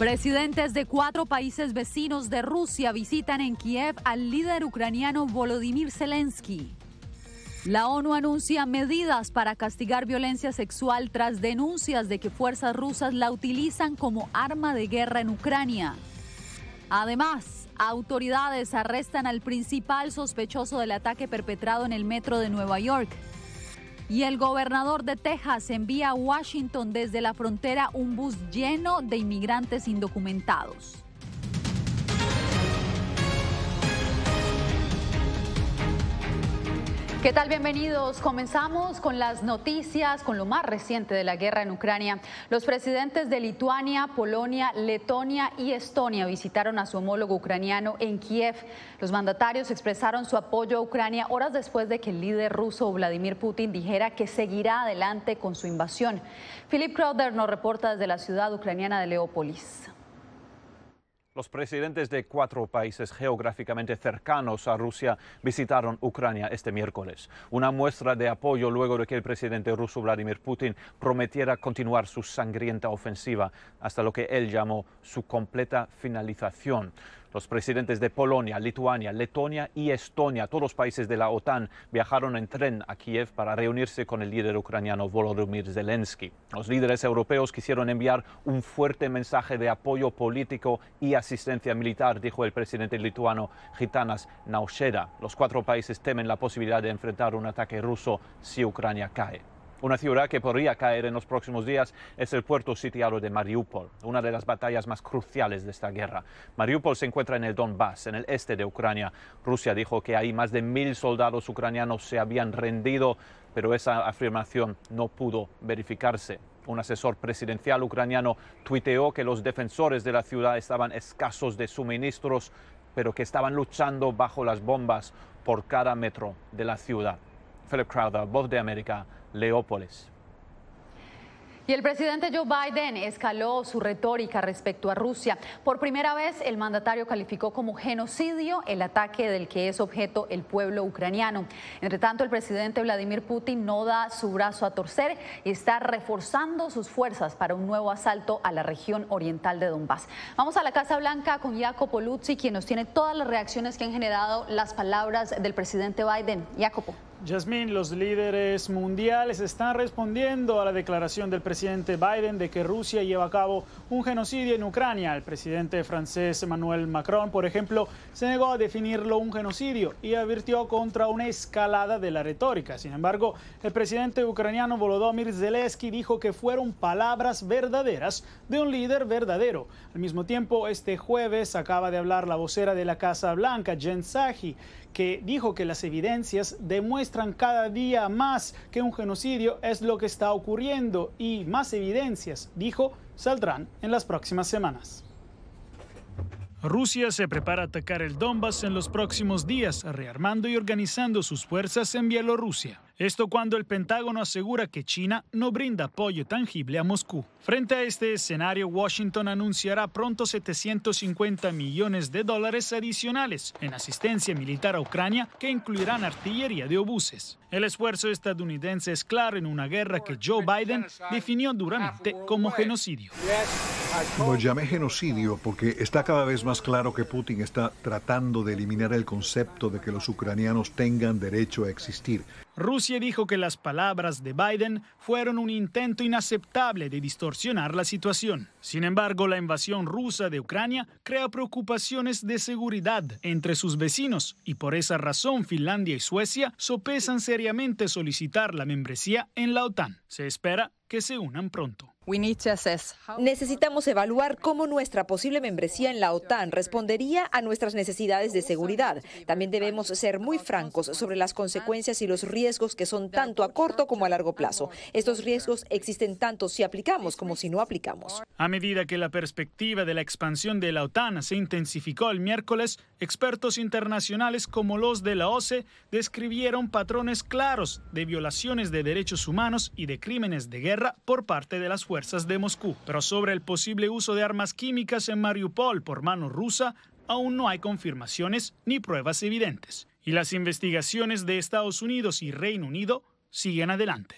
Presidentes de 4 países vecinos de Rusia visitan en Kiev al líder ucraniano Volodymyr Zelensky. La ONU anuncia medidas para castigar violencia sexual tras denuncias de que fuerzas rusas la utilizan como arma de guerra en Ucrania. Además, autoridades arrestan al principal sospechoso del ataque perpetrado en el metro de Nueva York. Y el gobernador de Texas envía a Washington desde la frontera un bus lleno de inmigrantes indocumentados. ¿Qué tal? Bienvenidos. Comenzamos con las noticias, con lo más reciente de la guerra en Ucrania. Los presidentes de Lituania, Polonia, Letonia y Estonia visitaron a su homólogo ucraniano en Kiev. Los mandatarios expresaron su apoyo a Ucrania horas después de que el líder ruso Vladimir Putin dijera que seguirá adelante con su invasión. Philip Crowder nos reporta desde la ciudad ucraniana de Leópolis. Los presidentes de 4 países geográficamente cercanos a Rusia visitaron Ucrania este miércoles. Una muestra de apoyo luego de que el presidente ruso Vladimir Putin prometiera continuar su sangrienta ofensiva hasta lo que él llamó su completa finalización. Los presidentes de Polonia, Lituania, Letonia y Estonia, todos los países de la OTAN, viajaron en tren a Kiev para reunirse con el líder ucraniano Volodymyr Zelensky. Los líderes europeos quisieron enviar un fuerte mensaje de apoyo político y asistencia militar, dijo el presidente lituano Gitanas Nausėda. Los 4 países temen la posibilidad de enfrentar un ataque ruso si Ucrania cae. Una ciudad que podría caer en los próximos días es el puerto sitiado de Mariupol, una de las batallas más cruciales de esta guerra. Mariupol se encuentra en el Donbass, en el este de Ucrania. Rusia dijo que ahí más de 1000 soldados ucranianos se habían rendido, pero esa afirmación no pudo verificarse. Un asesor presidencial ucraniano tuiteó que los defensores de la ciudad estaban escasos de suministros, pero que estaban luchando bajo las bombas por cada metro de la ciudad. Philip Crowder, Voz de América, Leópolis. Y el presidente Joe Biden escaló su retórica respecto a Rusia. Por primera vez, el mandatario calificó como genocidio el ataque del que es objeto el pueblo ucraniano. Entre tanto, el presidente Vladimir Putin no da su brazo a torcer y está reforzando sus fuerzas para un nuevo asalto a la región oriental de Donbass. Vamos a la Casa Blanca con Jacopo Luzzi, quien nos tiene todas las reacciones que han generado las palabras del presidente Biden. Jacopo. Yasmín, los líderes mundiales están respondiendo a la declaración del presidente Biden de que Rusia lleva a cabo un genocidio en Ucrania. El presidente francés Emmanuel Macron, por ejemplo, se negó a definirlo un genocidio y advirtió contra una escalada de la retórica. Sin embargo, el presidente ucraniano Volodymyr Zelensky dijo que fueron palabras verdaderas de un líder verdadero. Al mismo tiempo, este jueves acaba de hablar la vocera de la Casa Blanca, Jen Psaki, que dijo que las evidencias demuestran cada día más que un genocidio es lo que está ocurriendo y más evidencias, dijo, saldrán en las próximas semanas. Rusia se prepara a atacar el Donbass en los próximos días, rearmando y organizando sus fuerzas en Bielorrusia. Esto cuando el Pentágono asegura que China no brinda apoyo tangible a Moscú. Frente a este escenario, Washington anunciará pronto $750 millones adicionales en asistencia militar a Ucrania que incluirán artillería de obuses. El esfuerzo estadounidense es claro en una guerra que Joe Biden definió duramente como genocidio. Lo llamé genocidio porque está cada vez más claro que Putin está tratando de eliminar el concepto de que los ucranianos tengan derecho a existir. Rusia dijo que las palabras de Biden fueron un intento inaceptable de distorsionar la situación. Sin embargo, la invasión rusa de Ucrania crea preocupaciones de seguridad entre sus vecinos y por esa razón Finlandia y Suecia sopesan seriamente solicitar la membresía en la OTAN. Se espera que se unan pronto. Necesitamos evaluar cómo nuestra posible membresía en la OTAN respondería a nuestras necesidades de seguridad. También debemos ser muy francos sobre las consecuencias y los riesgos que son tanto a corto como a largo plazo. Estos riesgos existen tanto si aplicamos como si no aplicamos. A medida que la perspectiva de la expansión de la OTAN se intensificó el miércoles, expertos internacionales como los de la OSCE describieron patrones claros de violaciones de derechos humanos y de crímenes de guerra por parte de las fuerzas de Moscú. Pero sobre el posible uso de armas químicas en Mariupol por mano rusa, aún no hay confirmaciones ni pruebas evidentes. Y las investigaciones de Estados Unidos y Reino Unido siguen adelante.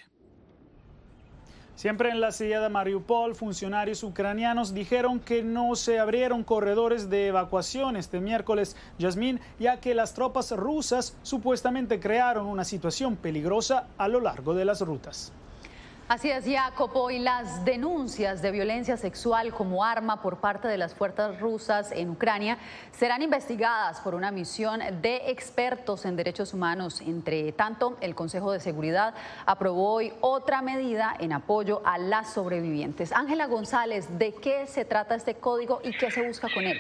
Siempre en la asediada Mariupol, funcionarios ucranianos dijeron que no se abrieron corredores de evacuación este miércoles, Yasmín, ya que las tropas rusas supuestamente crearon una situación peligrosa a lo largo de las rutas. Así es, Jacopo, y las denuncias de violencia sexual como arma por parte de las fuerzas rusas en Ucrania serán investigadas por una misión de expertos en derechos humanos. Entre tanto, el Consejo de Seguridad aprobó hoy otra medida en apoyo a las sobrevivientes. Ángela González, ¿de qué se trata este código y qué se busca con él?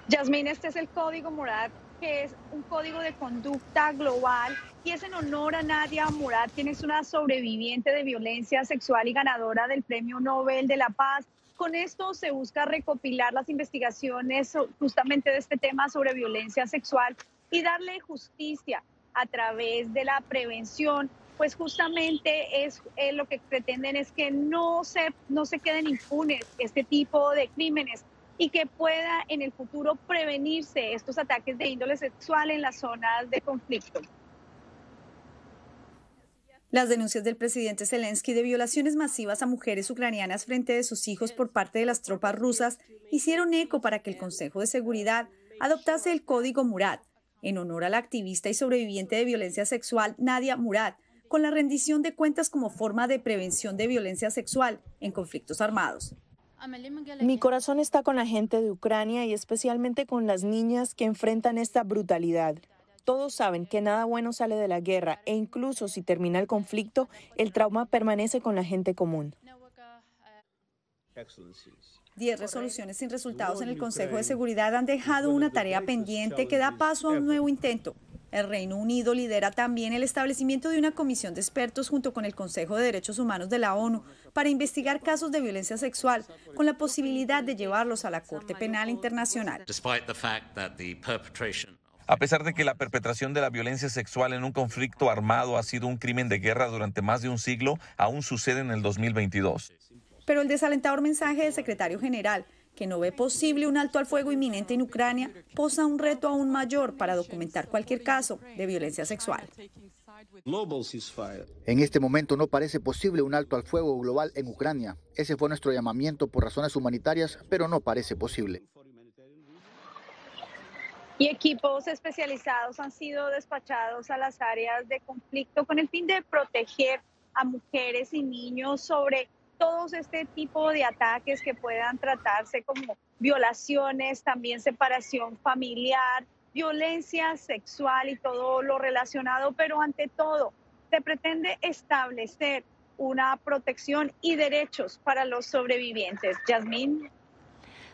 Yasmín, este es el Código Murad, que es un código de conducta global y es en honor a Nadia Murad, quien es una sobreviviente de violencia sexual y ganadora del Premio Nobel de la Paz. Con esto se busca recopilar las investigaciones justamente de este tema sobre violencia sexual y darle justicia a través de la prevención. Pues justamente es lo que pretenden es que no se queden impunes este tipo de crímenes y que pueda en el futuro prevenirse estos ataques de índole sexual en las zonas de conflicto. Las denuncias del presidente Zelensky de violaciones masivas a mujeres ucranianas frente de sus hijos por parte de las tropas rusas hicieron eco para que el Consejo de Seguridad adoptase el Código Murad, en honor a la activista y sobreviviente de violencia sexual Nadia Murad, con la rendición de cuentas como forma de prevención de violencia sexual en conflictos armados. Mi corazón está con la gente de Ucrania y especialmente con las niñas que enfrentan esta brutalidad. Todos saben que nada bueno sale de la guerra e incluso si termina el conflicto, el trauma permanece con la gente común. 10 resoluciones sin resultados en el Consejo de Seguridad han dejado una tarea pendiente que da paso a un nuevo intento. El Reino Unido lidera también el establecimiento de una comisión de expertos junto con el Consejo de Derechos Humanos de la ONU para investigar casos de violencia sexual, con la posibilidad de llevarlos a la Corte Penal Internacional. A pesar de que la perpetración de la violencia sexual en un conflicto armado ha sido un crimen de guerra durante más de un siglo, aún sucede en el 2022. Pero el desalentador mensaje del secretario general, que no ve posible un alto al fuego inminente en Ucrania, posa un reto aún mayor para documentar cualquier caso de violencia sexual. En este momento no parece posible un alto al fuego global en Ucrania. Ese fue nuestro llamamiento por razones humanitarias, pero no parece posible. Y equipos especializados han sido despachados a las áreas de conflicto con el fin de proteger a mujeres y niños sobre todos este tipo de ataques que puedan tratarse como violaciones, también separación familiar, violencia sexual y todo lo relacionado, pero ante todo se pretende establecer una protección y derechos para los sobrevivientes. Yasmín.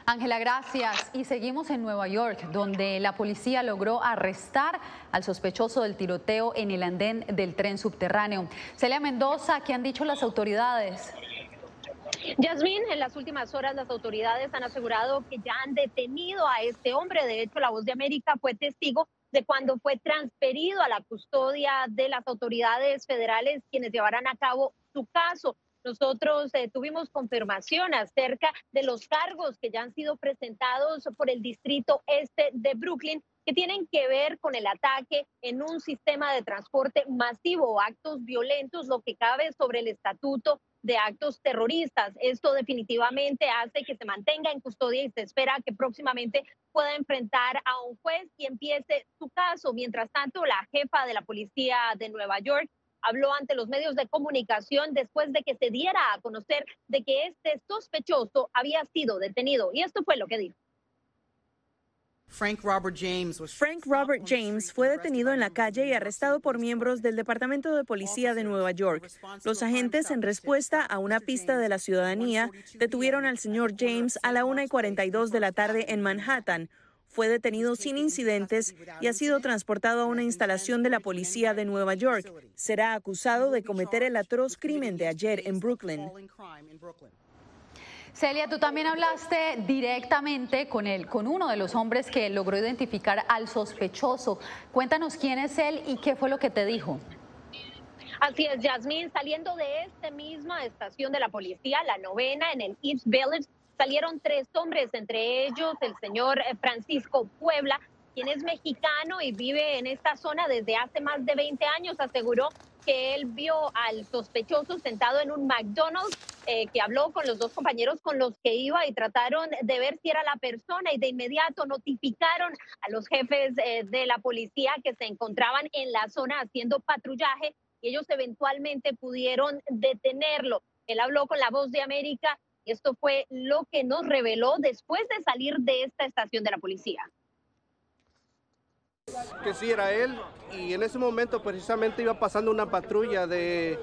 Ángela, gracias. Y seguimos en Nueva York, donde la policía logró arrestar al sospechoso del tiroteo en el andén del tren subterráneo. Celia Mendoza, ¿qué han dicho las autoridades? Yasmín, en las últimas horas las autoridades han asegurado que ya han detenido a este hombre. De hecho, La Voz de América fue testigo de cuando fue transferido a la custodia de las autoridades federales, quienes llevarán a cabo su caso. Nosotros tuvimos confirmación acerca de los cargos que ya han sido presentados por el Distrito Este de Brooklyn, que tienen que ver con el ataque en un sistema de transporte masivo o actos violentos, lo que cabe sobre el estatuto de actos terroristas. Esto definitivamente hace que se mantenga en custodia y se espera que próximamente pueda enfrentar a un juez y empiece su caso. Mientras tanto, la jefa de la policía de Nueva York habló ante los medios de comunicación después de que se diera a conocer de que este sospechoso había sido detenido. Y esto fue lo que dijo. Frank Robert James fue detenido en la calle y arrestado por miembros del Departamento de Policía de Nueva York. Los agentes, en respuesta a una pista de la ciudadanía, detuvieron al señor James a la 1:42 de la tarde en Manhattan. Fue detenido sin incidentes y ha sido transportado a una instalación de la policía de Nueva York. Será acusado de cometer el atroz crimen de ayer en Brooklyn. Celia, tú también hablaste directamente con uno de los hombres que logró identificar al sospechoso. Cuéntanos quién es él y qué fue lo que te dijo. Así es, Yasmín, saliendo de esta misma estación de la policía, la 9ª, en el East Village, salieron 3 hombres, entre ellos el señor Francisco Puebla, quien es mexicano y vive en esta zona desde hace más de 20 años, aseguró que él vio al sospechoso sentado en un McDonald's, que habló con los dos compañeros con los que iba y trataron de ver si era la persona, y de inmediato notificaron a los jefes de la policía que se encontraban en la zona haciendo patrullaje, y ellos eventualmente pudieron detenerlo. Él habló con La Voz de América y esto fue lo que nos reveló después de salir de esta estación de la policía. Que sí era él, y en ese momento precisamente iba pasando una patrulla de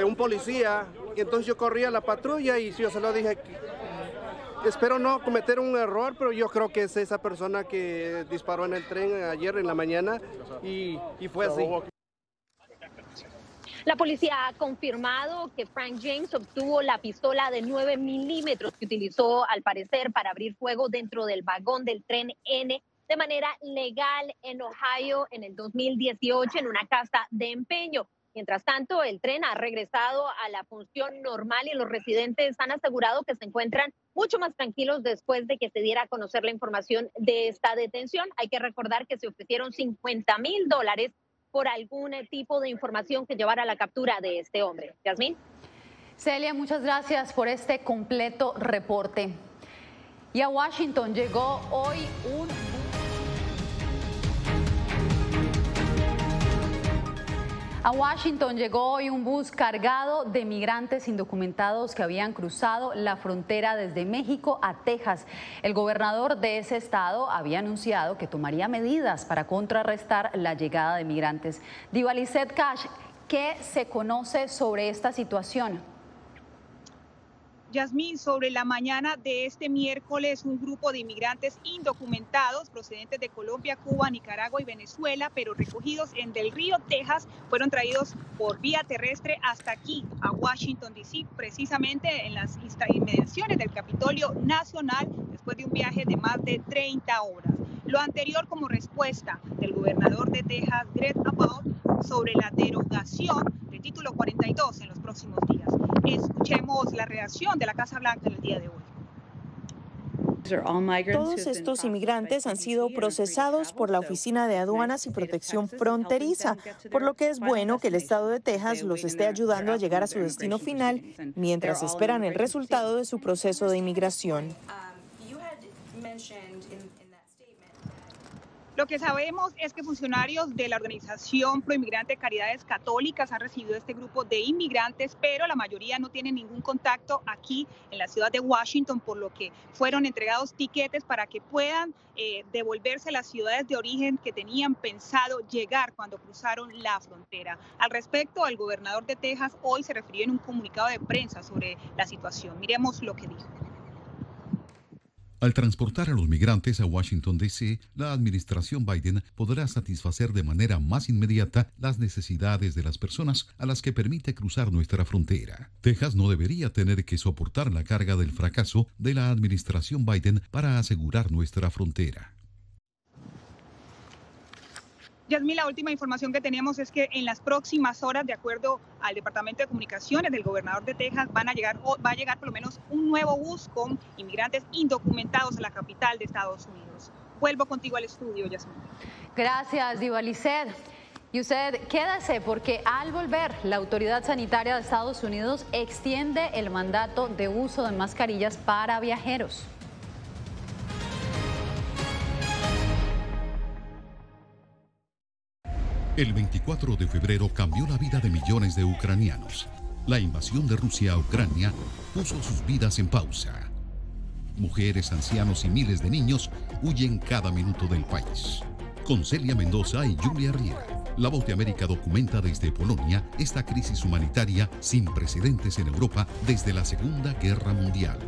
un policía, y entonces yo corrí a la patrulla y yo se lo dije, espero no cometer un error, pero yo creo que es esa persona que disparó en el tren ayer en la mañana, y fue así. La policía ha confirmado que Frank James obtuvo la pistola de 9 milímetros que utilizó al parecer para abrir fuego dentro del vagón del tren N de manera legal en Ohio en el 2018 en una casa de empeño. Mientras tanto, el tren ha regresado a la función normal y los residentes han asegurado que se encuentran mucho más tranquilos después de que se diera a conocer la información de esta detención. Hay que recordar que se ofrecieron $50,000 por algún tipo de información que llevara a la captura de este hombre. Yasmín. Celia, muchas gracias por este completo reporte. Y a Washington llegó hoy un bus cargado de migrantes indocumentados que habían cruzado la frontera desde México a Texas. El gobernador de ese estado había anunciado que tomaría medidas para contrarrestar la llegada de migrantes. Diva Lizeth Cash, ¿qué se conoce sobre esta situación? Yasmín, sobre la mañana de este miércoles, un grupo de inmigrantes indocumentados procedentes de Colombia, Cuba, Nicaragua y Venezuela, pero recogidos en Del Río, Texas, fueron traídos por vía terrestre hasta aquí, a Washington, D.C., precisamente en las inmediaciones del Capitolio Nacional, después de un viaje de más de 30 horas. Lo anterior como respuesta del gobernador de Texas, Greg Abbott, sobre la derogación del título 42 en los próximos días. Escuchemos la reacción de la Casa Blanca en el día de hoy. Todos estos inmigrantes han sido procesados por la Oficina de Aduanas y Protección Fronteriza, por lo que es bueno que el estado de Texas los esté ayudando a llegar a su destino final mientras esperan el resultado de su proceso de inmigración. Lo que sabemos es que funcionarios de la organización Proinmigrante Caridades Católicas han recibido este grupo de inmigrantes, pero la mayoría no tienen ningún contacto aquí en la ciudad de Washington, por lo que fueron entregados tiquetes para que puedan devolverse a las ciudades de origen que tenían pensado llegar cuando cruzaron la frontera. Al respecto, el gobernador de Texas hoy se refirió en un comunicado de prensa sobre la situación. Miremos lo que dijo. Al transportar a los migrantes a Washington, D.C., la administración Biden podrá satisfacer de manera más inmediata las necesidades de las personas a las que permite cruzar nuestra frontera. Texas no debería tener que soportar la carga del fracaso de la administración Biden para asegurar nuestra frontera. Yasmín, la última información que teníamos es que en las próximas horas, de acuerdo al Departamento de Comunicaciones del gobernador de Texas, va a llegar por lo menos un nuevo bus con inmigrantes indocumentados a la capital de Estados Unidos. Vuelvo contigo al estudio, Yasmín. Gracias, Diva Lizeth. Y usted quédese porque al volver, la Autoridad Sanitaria de Estados Unidos extiende el mandato de uso de mascarillas para viajeros. El 24 de febrero cambió la vida de millones de ucranianos. La invasión de Rusia a Ucrania puso sus vidas en pausa. Mujeres, ancianos y miles de niños huyen cada minuto del país. Con Celia Mendoza y Julia Riera, La Voz de América documenta desde Polonia esta crisis humanitaria sin precedentes en Europa desde la Segunda Guerra Mundial.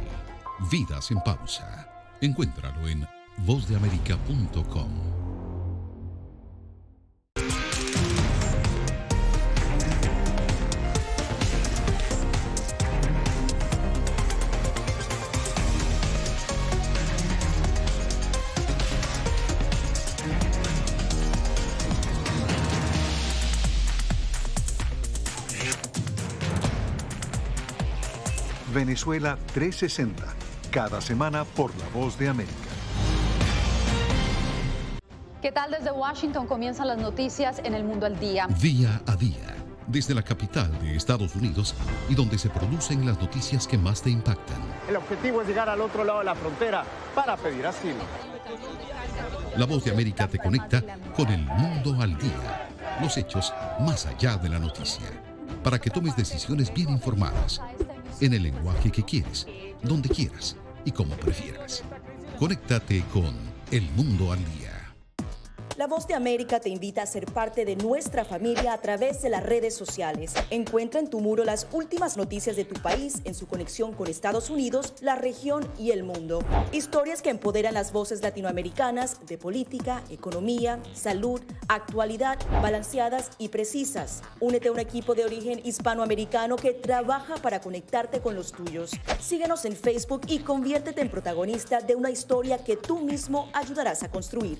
Vidas en pausa. Encuéntralo en vozdeamerica.com. Venezuela 360, cada semana por La Voz de América. ¿Qué tal? Desde Washington comienzan las noticias en El Mundo al Día. Día a día, desde la capital de Estados Unidos y donde se producen las noticias que más te impactan. El objetivo es llegar al otro lado de la frontera para pedir asilo. La Voz de América te conecta con El Mundo al Día. Los hechos más allá de la noticia. Para que tomes decisiones bien informadas. En el lenguaje que quieres, donde quieras y como prefieras. Conéctate con El Mundo al Día. La Voz de América te invita a ser parte de nuestra familia a través de las redes sociales. Encuentra en tu muro las últimas noticias de tu país en su conexión con Estados Unidos, la región y el mundo. Historias que empoderan las voces latinoamericanas de política, economía, salud, actualidad, balanceadas y precisas. Únete a un equipo de origen hispanoamericano que trabaja para conectarte con los tuyos. Síguenos en Facebook y conviértete en protagonista de una historia que tú mismo ayudarás a construir.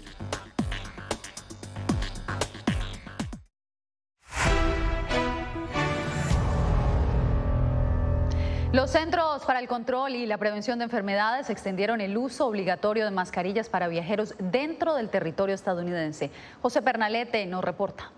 Los Centros para el Control y la Prevención de Enfermedades extendieron el uso obligatorio de mascarillas para viajeros dentro del territorio estadounidense. José Pernalete nos reporta.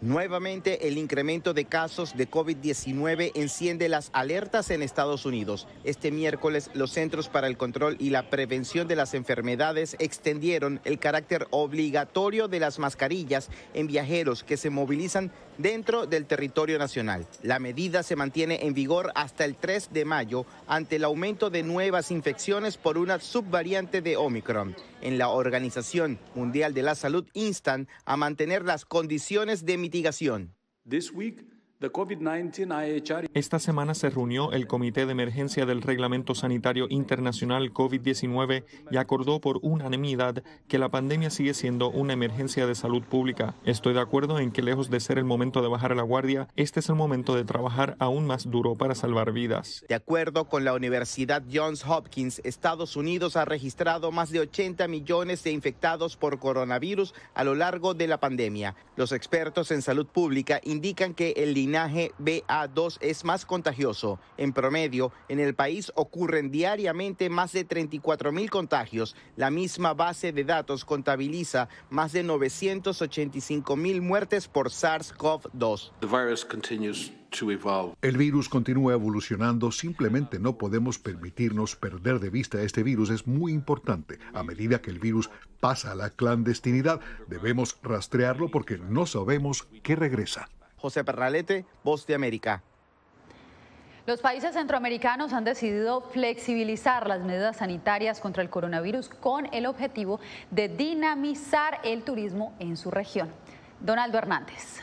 Nuevamente, el incremento de casos de COVID-19 enciende las alertas en Estados Unidos. Este miércoles, los Centros para el Control y la Prevención de las Enfermedades extendieron el carácter obligatorio de las mascarillas en viajeros que se movilizan dentro del territorio nacional. La medida se mantiene en vigor hasta el 3 de mayo ante el aumento de nuevas infecciones por una subvariante de Omicron. En la Organización Mundial de la Salud instan a mantener las condiciones de mitigación. Esta semana se reunió el Comité de Emergencia del Reglamento Sanitario Internacional COVID-19 y acordó por unanimidad que la pandemia sigue siendo una emergencia de salud pública. Estoy de acuerdo en que lejos de ser el momento de bajar la guardia, este es el momento de trabajar aún más duro para salvar vidas. De acuerdo con la Universidad Johns Hopkins, Estados Unidos ha registrado más de 80 millones de infectados por coronavirus a lo largo de la pandemia. Los expertos en salud pública indican que el linaje BA2 es más contagioso. En promedio, en el país ocurren diariamente más de 34,000 contagios. La misma base de datos contabiliza más de 985,000 muertes por SARS-CoV-2. El virus continúa evolucionando, simplemente no podemos permitirnos perder de vista este virus. Es muy importante. A medida que el virus pasa a la clandestinidad, debemos rastrearlo porque no sabemos qué regresa. José Pernalete, Voz de América. Los países centroamericanos han decidido flexibilizar las medidas sanitarias contra el coronavirus con el objetivo de dinamizar el turismo en su región. Donaldo Hernández.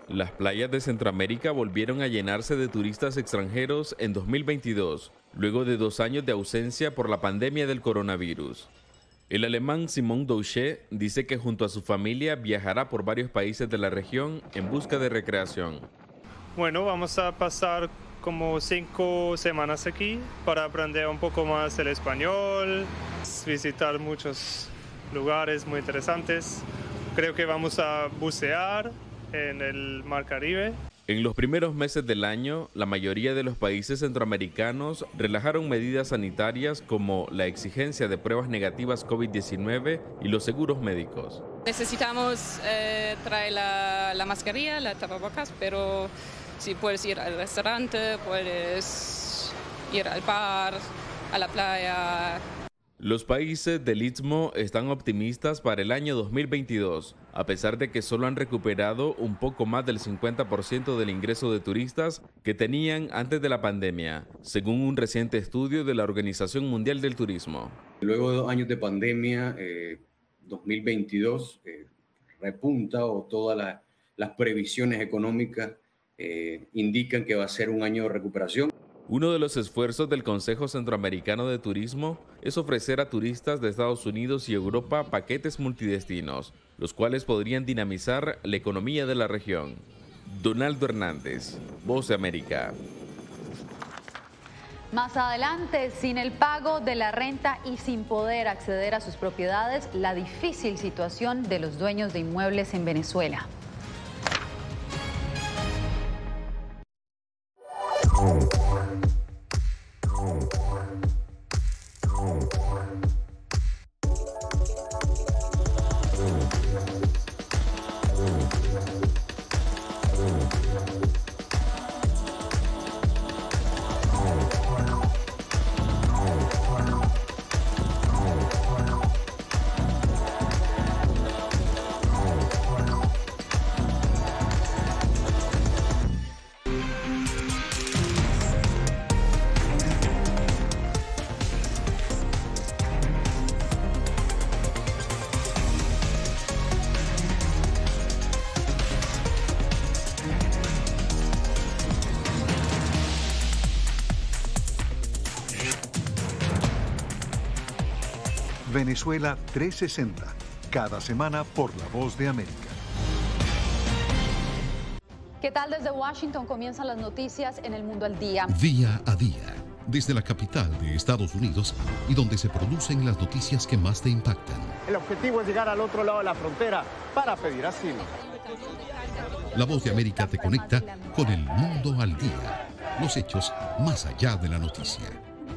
Las playas de Centroamérica volvieron a llenarse de turistas extranjeros en 2022, luego de 2 años de ausencia por la pandemia del coronavirus. El alemán Simon Douchet dice que junto a su familia viajará por varios países de la región en busca de recreación. Bueno, vamos a pasar como 5 semanas aquí para aprender un poco más el español, visitar muchos lugares muy interesantes. Creo que vamos a bucear en el Mar Caribe. En los primeros meses del año, la mayoría de los países centroamericanos relajaron medidas sanitarias como la exigencia de pruebas negativas COVID-19 y los seguros médicos. Necesitamos traer la mascarilla, la tapabocas, pero si puedes ir al restaurante, puedes ir al bar, a la playa. Los países del Istmo están optimistas para el año 2022, a pesar de que solo han recuperado un poco más del 50% del ingreso de turistas que tenían antes de la pandemia, según un reciente estudio de la Organización Mundial del Turismo. Luego de 2 años de pandemia, 2022 repunta, o todas las previsiones económicas indican que va a ser un año de recuperación. Uno de los esfuerzos del Consejo Centroamericano de Turismo es ofrecer a turistas de Estados Unidos y Europa paquetes multidestinos, los cuales podrían dinamizar la economía de la región. Donaldo Hernández, Voz de América. Más adelante, sin el pago de la renta y sin poder acceder a sus propiedades, la difícil situación de los dueños de inmuebles en Venezuela. Venezuela 360, cada semana por La Voz de América. ¿Qué tal? Desde Washington comienzan las noticias en El Mundo al Día. Día a día, desde la capital de Estados Unidos y donde se producen las noticias que más te impactan. El objetivo es llegar al otro lado de la frontera para pedir asilo. La Voz de América te conecta con El Mundo al Día. Los hechos más allá de la noticia.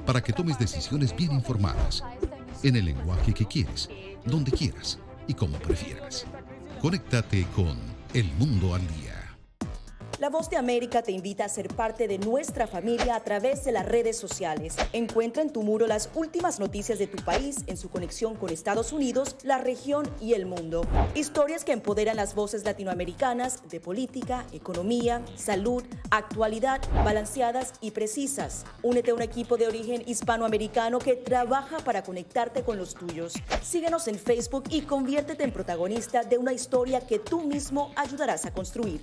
Para que tomes decisiones bien informadas. En el lenguaje que quieres, donde quieras y como prefieras. Conéctate con El Mundo al Día. La Voz de América te invita a ser parte de nuestra familia a través de las redes sociales. Encuentra en tu muro las últimas noticias de tu país en su conexión con Estados Unidos, la región y el mundo. Historias que empoderan las voces latinoamericanas de política, economía, salud, actualidad, balanceadas y precisas. Únete a un equipo de origen hispanoamericano que trabaja para conectarte con los tuyos. Síguenos en Facebook y conviértete en protagonista de una historia que tú mismo ayudarás a construir.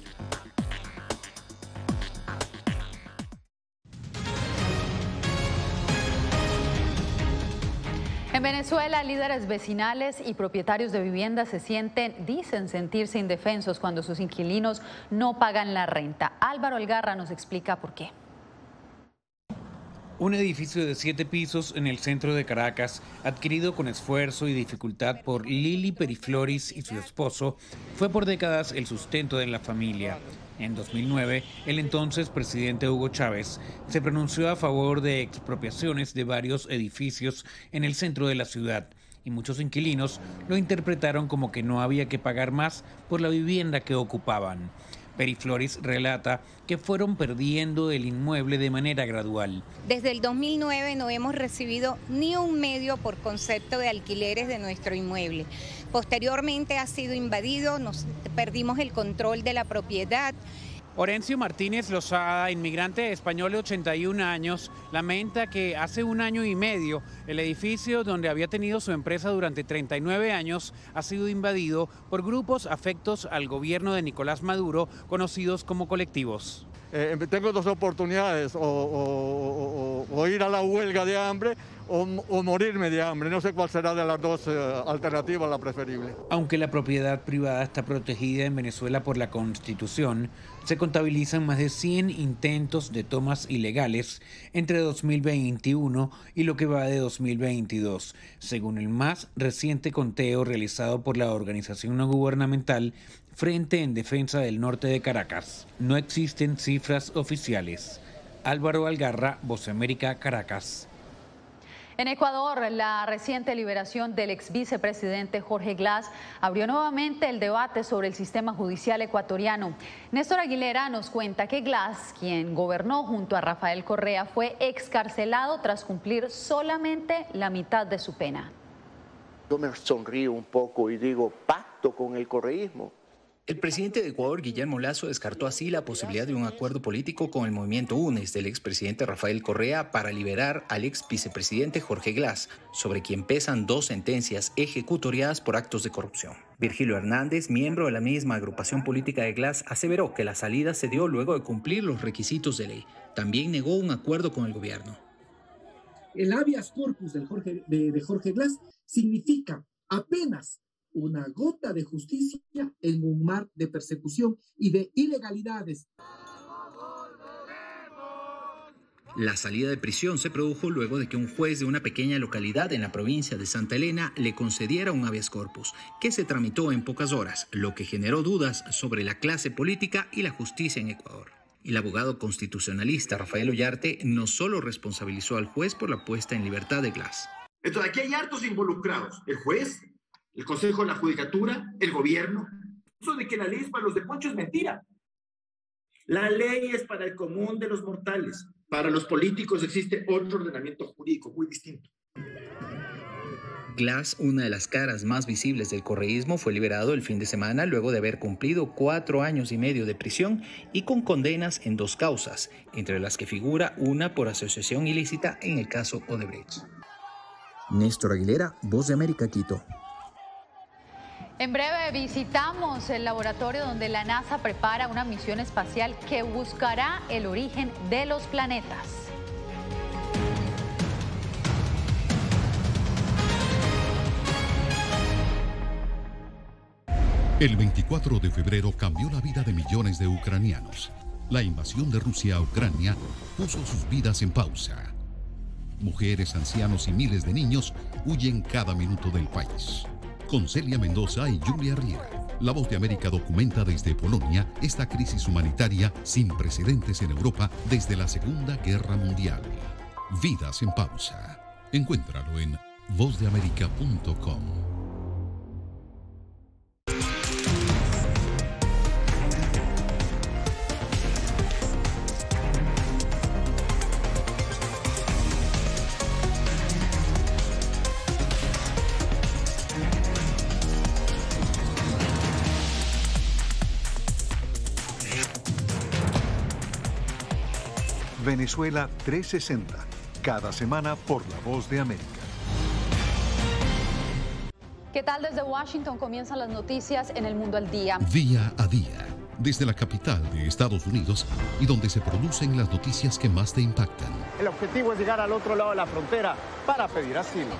En Venezuela, líderes vecinales y propietarios de viviendas dicen sentirse indefensos cuando sus inquilinos no pagan la renta. Álvaro Algarra nos explica por qué. Un edificio de 7 pisos en el centro de Caracas, adquirido con esfuerzo y dificultad por Lili Perifloris y su esposo, fue por décadas el sustento de la familia. En 2009, el entonces presidente Hugo Chávez se pronunció a favor de expropiaciones de varios edificios en el centro de la ciudad y muchos inquilinos lo interpretaron como que no había que pagar más por la vivienda que ocupaban. Perifloris relata que fueron perdiendo el inmueble de manera gradual. Desde el 2009 no hemos recibido ni un medio por concepto de alquileres de nuestro inmueble. Posteriormente ha sido invadido, perdimos el control de la propiedad. Orencio Martínez Lozada, inmigrante español de 81 años, lamenta que hace 1 año y medio el edificio donde había tenido su empresa durante 39 años ha sido invadido por grupos afectos al gobierno de Nicolás Maduro, conocidos como colectivos. Tengo 2 oportunidades, o ir a la huelga de hambre o morirme de hambre. No sé cuál será de las 2 alternativas la preferible. Aunque la propiedad privada está protegida en Venezuela por la Constitución, se contabilizan más de 100 intentos de tomas ilegales entre 2021 y lo que va de 2022, según el más reciente conteo realizado por la organización no gubernamental Frente en Defensa del Norte de Caracas. No existen cifras oficiales. Álvaro Algarra, Voz América, Caracas. En Ecuador, la reciente liberación del ex vicepresidente Jorge Glass abrió nuevamente el debate sobre el sistema judicial ecuatoriano. Néstor Aguilera nos cuenta que Glass, quien gobernó junto a Rafael Correa, fue excarcelado tras cumplir solamente la mitad de su pena. Yo me sonrío un poco y digo, pacto con el correísmo. El presidente de Ecuador, Guillermo Lasso, descartó así la posibilidad de un acuerdo político con el movimiento UNES del expresidente Rafael Correa para liberar al ex vicepresidente Jorge Glass, sobre quien pesan 2 sentencias ejecutoriadas por actos de corrupción. Virgilio Hernández, miembro de la misma agrupación política de Glass, aseveró que la salida se dio luego de cumplir los requisitos de ley. También negó un acuerdo con el gobierno. El habeas corpus de Jorge Glass significa apenas una gota de justicia en un mar de persecución y de ilegalidades. La salida de prisión se produjo luego de que un juez de una pequeña localidad en la provincia de Santa Elena le concediera un habeas corpus, que se tramitó en pocas horas, lo que generó dudas sobre la clase política y la justicia en Ecuador. El abogado constitucionalista Rafael Ollarte no solo responsabilizó al juez por la puesta en libertad de Glass. Entonces aquí hay hartos involucrados, el juez, el Consejo de la Judicatura, el gobierno. Eso de que la ley es para los de Poncho es mentira. La ley es para el común de los mortales. Para los políticos existe otro ordenamiento jurídico muy distinto. Glass, una de las caras más visibles del correísmo, fue liberado el fin de semana luego de haber cumplido 4 años y medio de prisión y con condenas en 2 causas, entre las que figura una por asociación ilícita en el caso Odebrecht. Néstor Aguilera, Voz de América, Quito. En breve visitamos el laboratorio donde la NASA prepara una misión espacial que buscará el origen de los planetas. El 24 de febrero cambió la vida de millones de ucranianos. La invasión de Rusia a Ucrania puso sus vidas en pausa. Mujeres, ancianos y miles de niños huyen cada minuto del país. Con Celia Mendoza y Julia Riera, La Voz de América documenta desde Polonia esta crisis humanitaria sin precedentes en Europa desde la Segunda Guerra Mundial. Vidas en pausa. Encuéntralo en vozdeamerica.com. Venezuela 360, cada semana por La Voz de América. ¿Qué tal? Desde Washington comienzan las noticias en El Mundo al Día. Día a día, desde la capital de Estados Unidos y donde se producen las noticias que más te impactan. El objetivo es llegar al otro lado de la frontera para pedir asilo.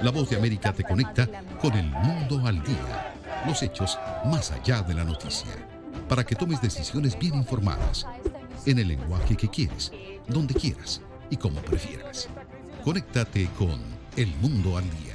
La Voz de América te conecta con El Mundo al Día, los hechos más allá de la noticia, para que tomes decisiones bien informadas, en el lenguaje que quieres, donde quieras y como prefieras. Conéctate con El Mundo al Día.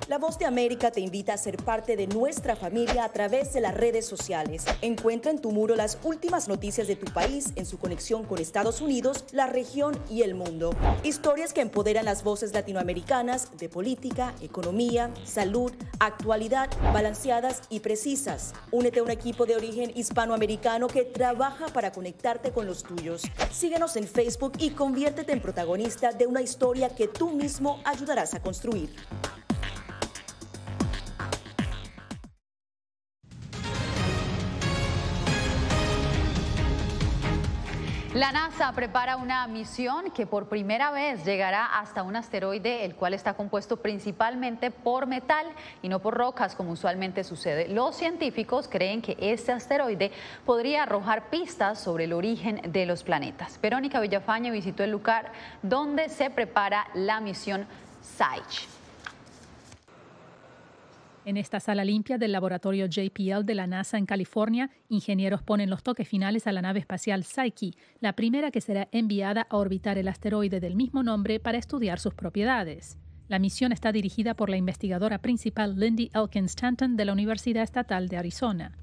La Voz de América te invita a ser parte de nuestra familia a través de las redes sociales. Encuentra en tu muro las últimas noticias de tu país en su conexión con Estados Unidos, la región y el mundo. Historias que empoderan las voces latinoamericanas de política, economía, salud, actualidad, balanceadas y precisas. Únete a un equipo de origen hispanoamericano que trabaja para conectarte con los tuyos. Síguenos en Facebook y conviértete en protagonista de una historia que tú mismo ayudarás a construir. La NASA prepara una misión que por primera vez llegará hasta un asteroide, el cual está compuesto principalmente por metal y no por rocas, como usualmente sucede. Los científicos creen que este asteroide podría arrojar pistas sobre el origen de los planetas. Verónica Villafañe visitó el lugar donde se prepara la misión Psyche. En esta sala limpia del laboratorio JPL de la NASA en California, ingenieros ponen los toques finales a la nave espacial Psyche, la primera que será enviada a orbitar el asteroide del mismo nombre para estudiar sus propiedades. La misión está dirigida por la investigadora principal Lindy Elkins Stanton de la Universidad Estatal de Arizona.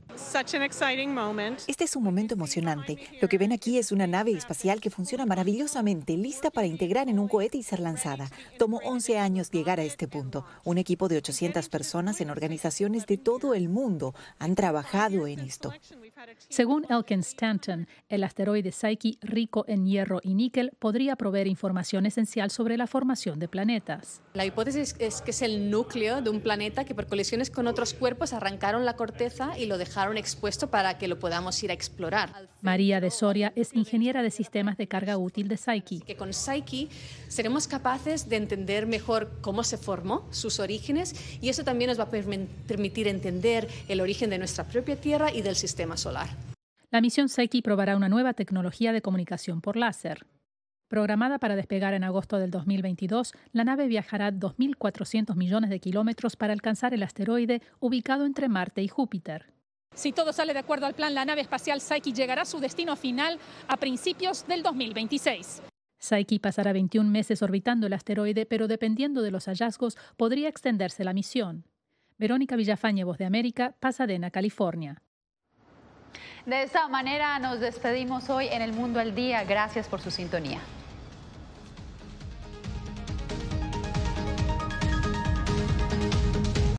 Este es un momento emocionante. Lo que ven aquí es una nave espacial que funciona maravillosamente, lista para integrar en un cohete y ser lanzada. Tomó 11 años llegar a este punto. Un equipo de 800 personas en organizaciones de todo el mundo han trabajado en esto. Según Elkins Stanton, el asteroide Psyche, rico en hierro y níquel, podría proveer información esencial sobre la formación de planetas. La hipótesis es que es el núcleo de un planeta que por colisiones con otros cuerpos arrancaron la corteza y lo dejaron expuesto para que lo podamos ir a explorar. María de Soria es ingeniera de sistemas de carga útil de Psyche. Que con Psyche seremos capaces de entender mejor cómo se formó, sus orígenes, y eso también nos va a permitir entender el origen de nuestra propia Tierra y del sistema solar. La misión Psyche probará una nueva tecnología de comunicación por láser. Programada para despegar en agosto del 2022, la nave viajará 2.400 millones de kilómetros para alcanzar el asteroide ubicado entre Marte y Júpiter. Si todo sale de acuerdo al plan, la nave espacial Psyche llegará a su destino final a principios del 2026. Psyche pasará 21 meses orbitando el asteroide, pero dependiendo de los hallazgos, podría extenderse la misión. Verónica Villafañe, Voz de América, Pasadena, California. De esta manera nos despedimos hoy en El Mundo al Día. Gracias por su sintonía.